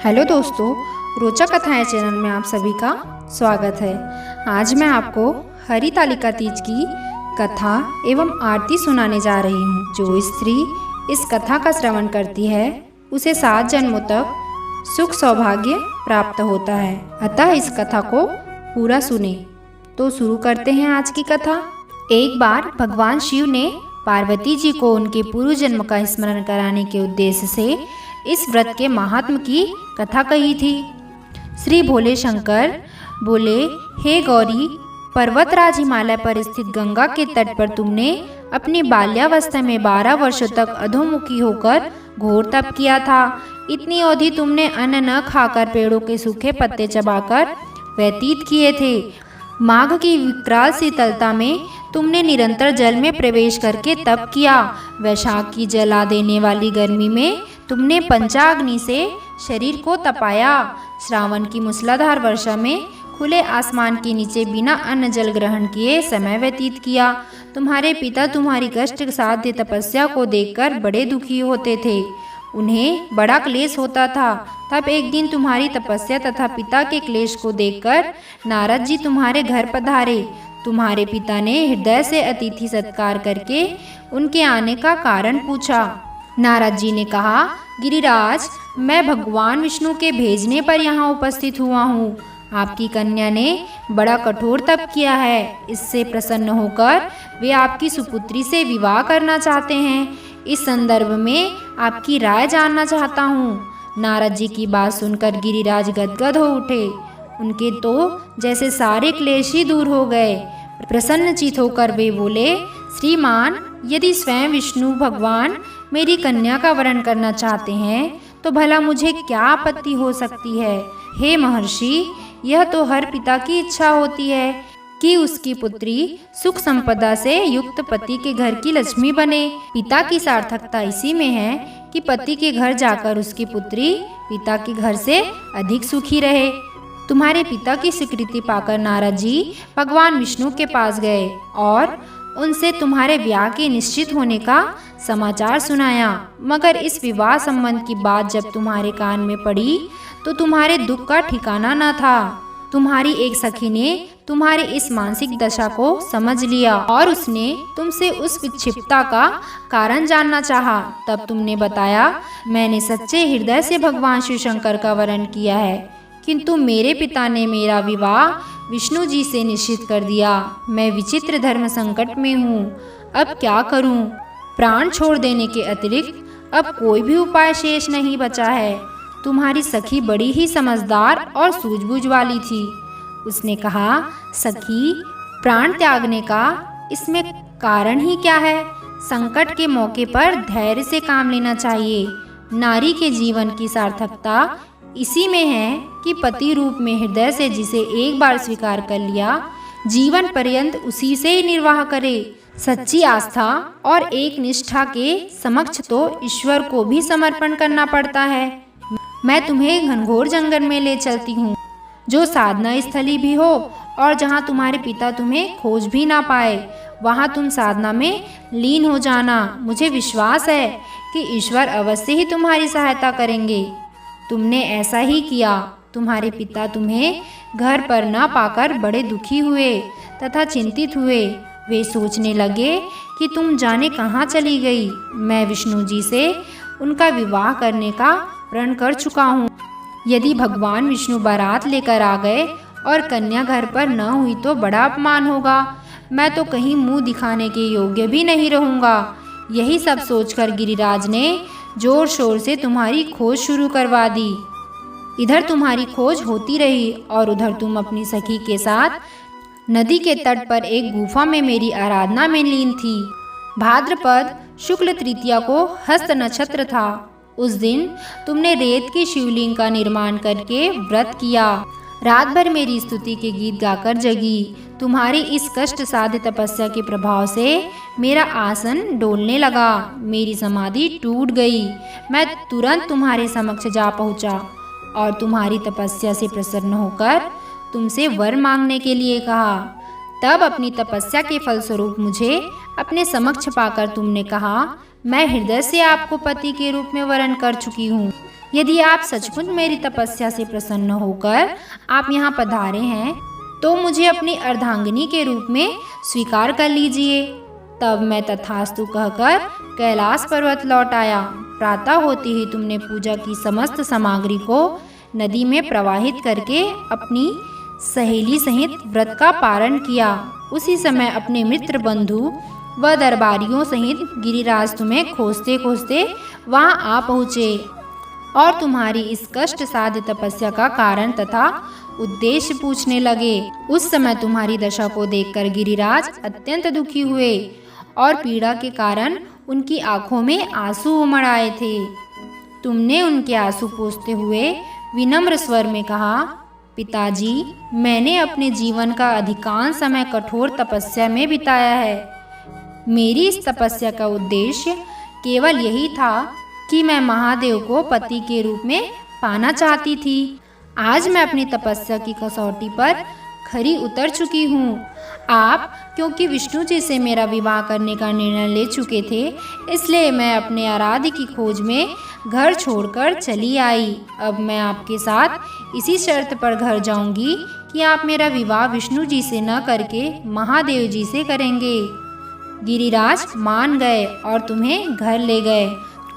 Hello दोस्तों, रोचक कथाएं चैनल में आप सभी का स्वागत है। आज मैं आपको हरितालिका तीज की कथा एवं आरती सुनाने जा रही हूँ। जो स्त्री इस कथा का श्रवण करती है उसे 7 जन्मों तक सुख सौभाग्य प्राप्त होता है। अतः इस कथा को पूरा सुने। तो शुरू करते हैं आज की कथा। एक बार भगवान शिव ने पार्वती जी को उनके पूर्व जन्म का स्मरण कराने के उद्देश्य से इस व्रत के महात्म की कथा कही थी। श्री भोले शंकर बोले, हे गौरी, पर्वतराज हिमालय पर स्थित गंगा के तट पर तुमने अपनी बाल्यावस्था में 12 वर्षों तक अधोमुखी होकर घोर तप किया था। इतनी अवधि तुमने अन्न न खाकर पेड़ों के सूखे पत्ते चबाकर व्यतीत किए थे। माघ की विकराल शीतलता में तुमने निरंतर जल में प्रवेश करके तप किया। वैशाख की जला देने वाली गर्मी में तुमने पंचाग्नि से शरीर को तपाया। श्रावण की मूसलाधार वर्षा में खुले आसमान के नीचे बिना अन्न जल ग्रहण किए समय व्यतीत किया। तुम्हारे पिता तुम्हारी कष्ट साध्य तपस्या को देखकर बड़े दुखी होते थे। उन्हें बड़ा क्लेश होता था। तब एक दिन तुम्हारी तपस्या तथा पिता के क्लेश को देखकर नारद जी तुम्हारे घर पधारे। तुम्हारे पिता ने हृदय से अतिथि सत्कार करके उनके आने का कारण पूछा। नारद जी ने कहा, गिरिराज, मैं भगवान विष्णु के भेजने पर यहाँ उपस्थित हुआ हूँ। आपकी कन्या ने बड़ा कठोर तप किया है। इससे प्रसन्न होकर वे आपकी सुपुत्री से विवाह करना चाहते हैं। इस संदर्भ में आपकी राय जानना चाहता हूँ। नारद जी की बात सुनकर गिरिराज गदगद हो उठे। उनके तो जैसे सारे क्लेश ही दूर हो गए। प्रसन्नचित होकर वे बोले, श्रीमान, यदि स्वयं विष्णु भगवान मेरी कन्या का वरण करना चाहते हैं तो भला मुझे क्या आपत्ति हो सकती है। हे महर्षि, यह तो हर पिता की इच्छा होती है कि उसकी पुत्री सुख संपदा से युक्त पति के घर की लक्ष्मी बने। पिता की सार्थकता इसी में है कि पति के घर जाकर उसकी पुत्री पिता के घर से अधिक सुखी रहे। तुम्हारे पिता की स्वीकृति पाकर नारद जी भगवान विष्णु के पास गए और उनसे तुम्हारे ब्याह के निश्चित होने का समाचार सुनाया। मगर इस विवाह संबंध की बात जब तुम्हारे कान में पड़ी तो तुम्हारे दुख का ठिकाना न था। तुम्हारी एक सखी ने तुम्हारी इस मानसिक दशा को समझ लिया और उसने तुमसे उस विक्षिप्तता का कारण जानना चाहा। तब तुमने बताया, मैंने सच्चे हृदय से भगवान शिव शंकर का वरण किया है, किंतु मेरे पिता ने मेरा विवाह विष्णु जी से निश्चित कर दिया। मैं विचित्र धर्म संकट में हूँ। अब क्या करूँ? प्राण छोड़ देने के अतिरिक्त अब कोई भी उपाय शेष नहीं बचा है। तुम्हारी सखी बड़ी ही समझदार और सूझबूझ वाली थी। उसने कहा, सखी, प्राण त्यागने का इसमें कारण ही क्या है? संकट के मौके पर धैर्य से काम लेना चाहिए। नारी के जीवन की सार्थकता इसी में है कि पति रूप में हृदय से जिसे एक बार स्वीकार कर लिया, जीवन पर्यंत उसी से ही निर्वाह करे। सच्ची आस्था और एक निष्ठा के समक्ष तो ईश्वर को भी समर्पण करना पड़ता है। मैं तुम्हें घनघोर जंगल में ले चलती हूँ, जो साधना स्थली भी हो और जहाँ तुम्हारे पिता तुम्हें खोज भी ना पाए। वहाँ तुम साधना में लीन हो जाना। मुझे विश्वास है कि ईश्वर अवश्य ही तुम्हारी सहायता करेंगे। तुमने ऐसा ही किया। तुम्हारे पिता तुम्हें घर पर न पाकर बड़े दुखी हुए तथा चिंतित हुए। वे सोचने लगे कि तुम जाने कहाँ चली गई। मैं विष्णु जी से उनका विवाह करने का प्रण कर चुका हूँ। यदि भगवान विष्णु बारात लेकर आ गए और कन्या घर पर न हुई तो बड़ा अपमान होगा। मैं तो कहीं मुंह दिखाने के योग्य भी नहीं रहूँगा। यही सब सोचकर गिरिराज ने जोर शोर से तुम्हारी खोज शुरू करवा दी। इधर तुम्हारी खोज होती रही और उधर तुम अपनी सखी के साथ नदी के तट पर एक गुफा में मेरी आराधना में लीन थी। भाद्रपद शुक्ल तृतीया को हस्त नक्षत्र था। उस दिन तुमने रेत की शिवलिंग का निर्माण करके व्रत किया। रात भर मेरी स्तुति के गीत गाकर जगी। तुम्हारी इस कष्ट साध्य तपस्या के प्रभाव से मेरा आसन डोलने लगा। मेरी समाधि टूट गई। मैं तुरंत तुम्हारे समक्ष जा पहुंचा और तुम्हारी तपस्या से प्रसन्न होकर तुमसे वर मांगने के लिए कहा। तब अपनी तपस्या के फलस्वरूप मुझे अपने समक्ष पाकर तुमने कहा, मैं हृदय से आपको पति के रूप में वरण कर चुकी हूँ। यदि आप सचमुच मेरी तपस्या से प्रसन्न होकर आप यहाँ पधारे हैं तो मुझे अपनी अर्धांगिनी के रूप में स्वीकार कर लीजिए। तब मैं तथास्तु कहकर कैलाश पर्वत लौट आया। प्रातः होते ही तुमने पूजा की समस्त सामग्री को नदी में प्रवाहित करके अपनी सहेली सहित व्रत का पारण किया। उसी समय अपने मित्र बंधु व दरबारियों सहित गिरिराज तुम्हें खोजते खोजते वहां आ पहुँचे और तुम्हारी इस कष्ट साध्य तपस्या का कारण तथा उद्देश्य पूछने लगे। उस समय तुम्हारी दशा को देखकर गिरिराज अत्यंत दुखी हुए और पीड़ा के कारण उनकी आंखों में आंसू उमड़ आए थे। तुमने उनके आंसू पोंछते हुए विनम्र स्वर में कहा, पिताजी, मैंने अपने जीवन का अधिकांश समय कठोर तपस्या में बिताया है। मेरी इस तपस्या का उद्देश्य केवल यही था कि मैं महादेव को पति के रूप में पाना चाहती थी। आज मैं अपनी तपस्या की कसौटी पर खरी उतर चुकी हूँ। आप क्योंकि विष्णु जी से मेरा विवाह करने का निर्णय ले चुके थे, इसलिए मैं अपने आराध्य की खोज में घर छोड़कर चली आई। अब मैं आपके साथ इसी शर्त पर घर जाऊंगी कि आप मेरा विवाह विष्णु जी से न करके महादेव जी से करेंगे। गिरिराज मान गए और तुम्हें घर ले गए।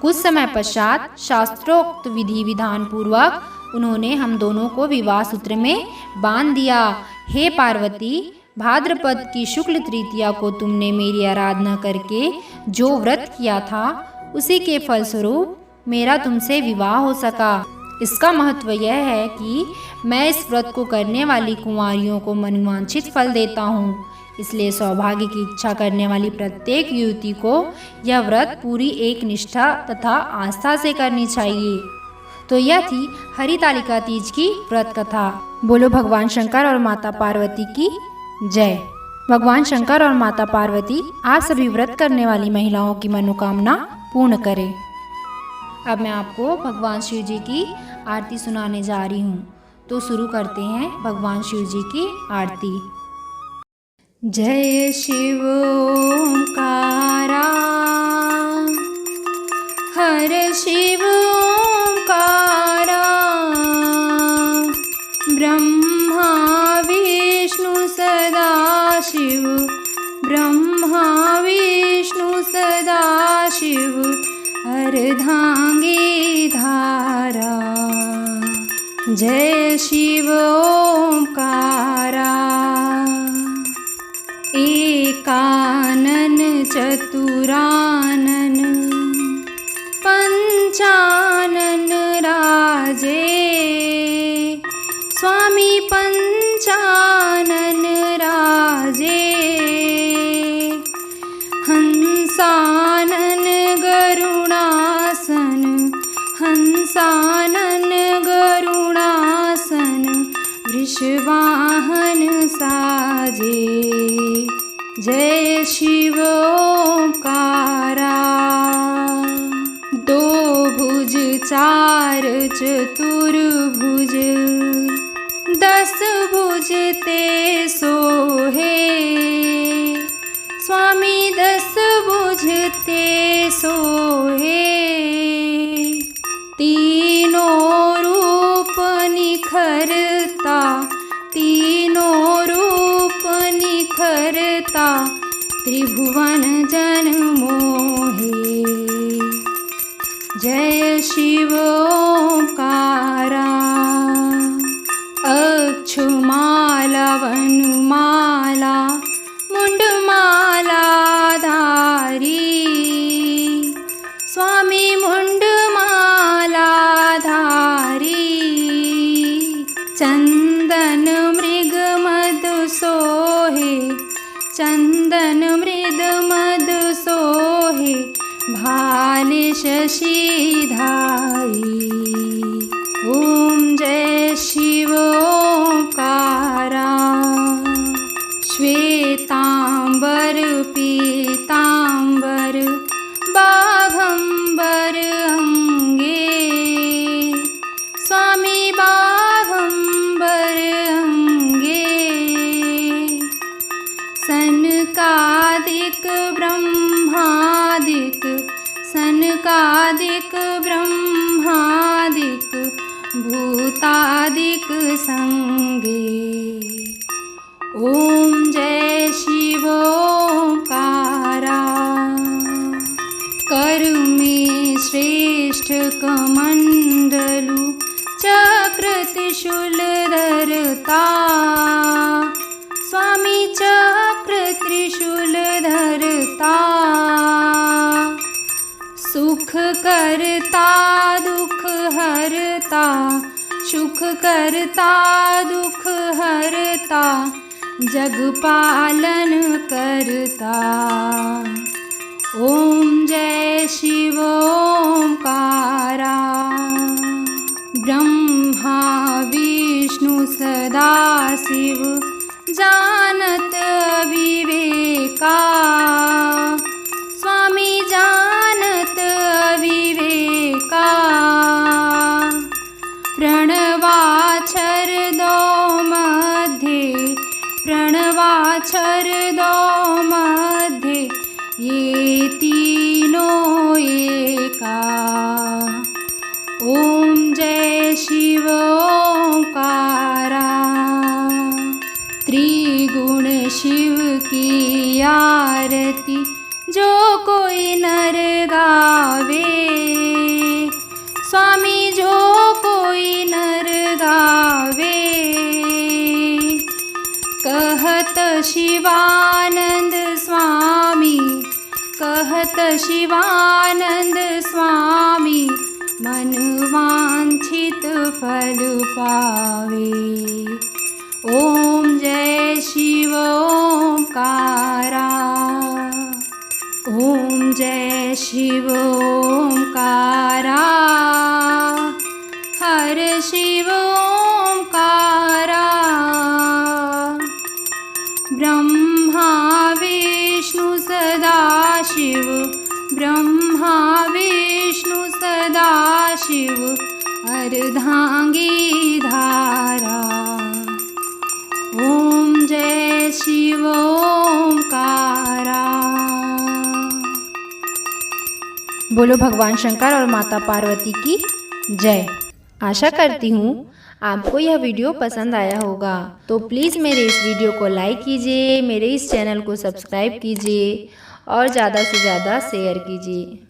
कुछ समय पश्चात शास्त्रोक्त विधि विधान पूर्वक उन्होंने हम दोनों को विवाह सूत्र में बांध दिया। हे पार्वती, भाद्रपद की शुक्ल तृतीया को तुमने मेरी आराधना करके जो व्रत किया था, उसी के फलस्वरूप मेरा तुमसे विवाह हो सका। इसका महत्व यह है कि मैं इस व्रत को करने वाली कुंवारियों को मनवांछित फल देता हूँ। इसलिए सौभाग्य की इच्छा करने वाली प्रत्येक युवती को यह व्रत पूरी एक निष्ठा तथा आस्था से करनी चाहिए। तो यह थी हरितालिका तीज की व्रत कथा। बोलो भगवान शंकर और माता पार्वती की जय। भगवान शंकर और माता पार्वती आप सभी व्रत करने वाली महिलाओं की मनोकामना पूर्ण करें। अब मैं आपको भगवान शिव जी की आरती सुनाने जा रही हूँ। तो शुरू करते हैं भगवान शिव जी की आरती। जय शिव ओंकारा, हर शिव ओंकारा, ब्रह्मा विष्णु सदा शिव, ब्रह्मा विष्णु सदा शिव, अर्धांगी धारा। जय शिव ओंकारा, एकानन चतुरानन, पंचानन राजे, स्वामी पंचानन राजे, हंसानन गरुणासन, हंसानन गरुणासन, वृषवाहन साजे। जय शिव ओंकारा, दो भुज चार चतुर्भुज, 10 भुज ते सोहे, स्वामी 10 भुज ते सोहे, तीनों रूप निखरता, तीनों रूप निखरता, त्रिभुवन जन मोहे। जय शिव ओंकारा, अक्षमाला वनमाला, मुंडमाला धारी, स्वामी मुंडमाला धारी, चंदन मृग मधु सोहे, चंदन मृद मधु सोहे, भाल शशिधारी। ओम जय शिव ओंकारा, श्वेतांबर पीतांबर, बाघंबर अंगे, स्वामी बाघंबर अंगे, सनकादिक ब्रह्मादिक, सनकादिक भूतादिक संगे। ओम जय शिव ओंकारा। कर में श्रेष्ठ कमंडलु चक्र त्रिशूल धरता। स्वामी चक्र त्रिशूल धरता। सुख करता दुख हरता। सुख करता दुख हरता। जग पालन करता। ओम जय शिव ओंकारा। ब्रह्मा विष्णु सदा शिव जानत विवेका। स्वामी जानत विवेका। प्रणवाक्षर दो मध्ये। प्रणवाक्षर दो मध्ये। ये तीनों एका। ओम जय शिव ओंकारा। त्रिगुण शिव की आरती जो कोई नर गावे। स्वामी जो कोई नर गावे। कहत शिवानंद स्वामी। कहत शिवानंद स्वामी। मन वांछित फल पावे। ओम जय शिव ओंकारा। ओम जय शिव ओंकारा। हर शिव ओंकारा। ब्रह्मा विष्णु सदा शिव। ब्रह्मा विष्णु सदा शिव। अर्धांगी धारा। ओम जय शिव ओंकारा। बोलो भगवान शंकर और माता पार्वती की जय। आशा करती हूँ आपको यह वीडियो पसंद आया होगा, तो प्लीज़ मेरे इस वीडियो को लाइक कीजिए, मेरे इस चैनल को सब्सक्राइब कीजिए और ज़्यादा से ज़्यादा शेयर कीजिए।